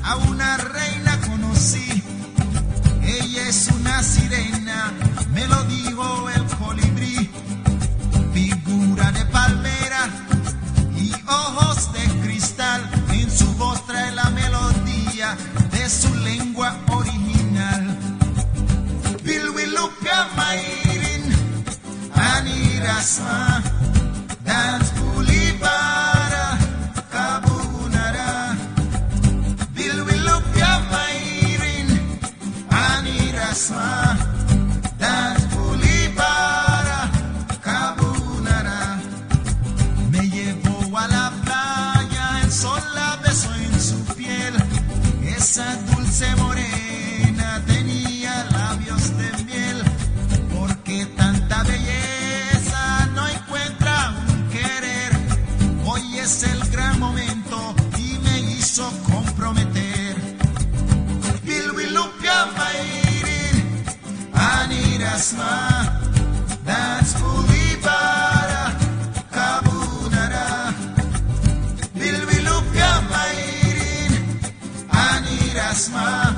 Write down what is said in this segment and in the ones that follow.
A una reina conocí, ella es una sirena, me lo dijo el colibrí, figura de palmera y ojos de cristal, en su voz trae la melodía de su lengua original. Bilwilupia mairin, anirasma, dance pulibara, kabunara. Bilwilupia mairin, anirasma, dance pulibara, kabunara. Me llevó a la playa, el sol la besó en su piel, esa dulce morena tenía labios de miel, porque tanta belleza no encuentra un querer. Hoy es el gran momento y me hizo comprometer. Bilwilupia mairin, anirasma, dance pulibara, kabunara. Bilwilupia mairin, anirasma,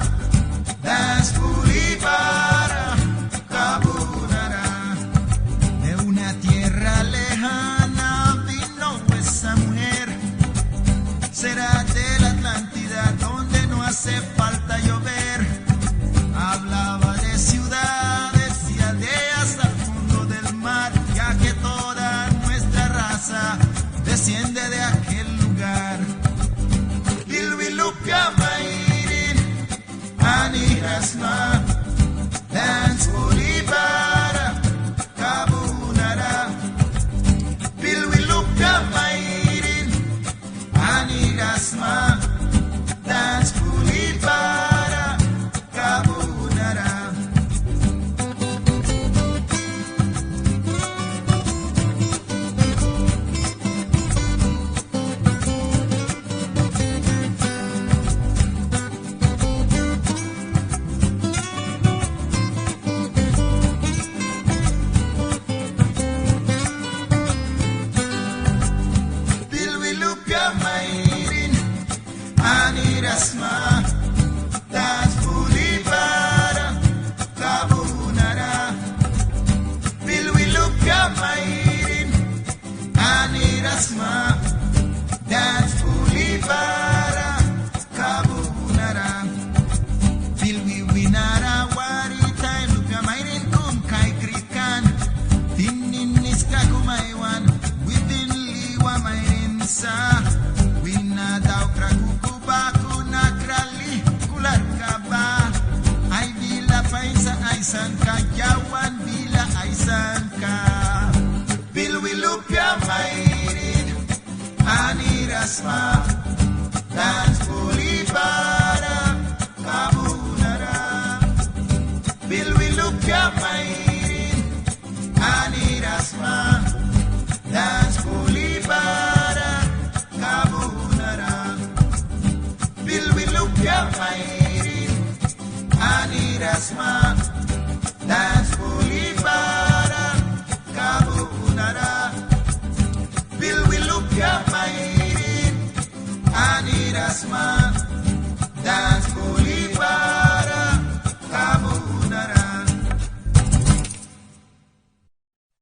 dance pulibara, kabunara. De una tierra lejana vino esa mujer, será de la Atlántida donde no hace falta llover. Hablaba de ciudades y aldeas al fondo del mar, ya que toda nuestra raza desciende de aquel lugar. Bilwilupia mairin, anirasma, dance pulibara, kabunara. Bilwilupia mairin, anirasma, dance pulibara, kabunara. Bilwilupia mairin, anirasma, dance pulibara, kabunara. Bilwilupia mairin, anirasma, dance pulibara, kabunara. Bilwiwinara warita ilupia mairin kun kai krikan, tininiska kumaiwan, within liwa mairin sa. Wina daw krakukuba kunakrali kular kaba. Ay bila paisa aisan ka, yawan bila aisan ka. Bilwilupia mairin, anirasma,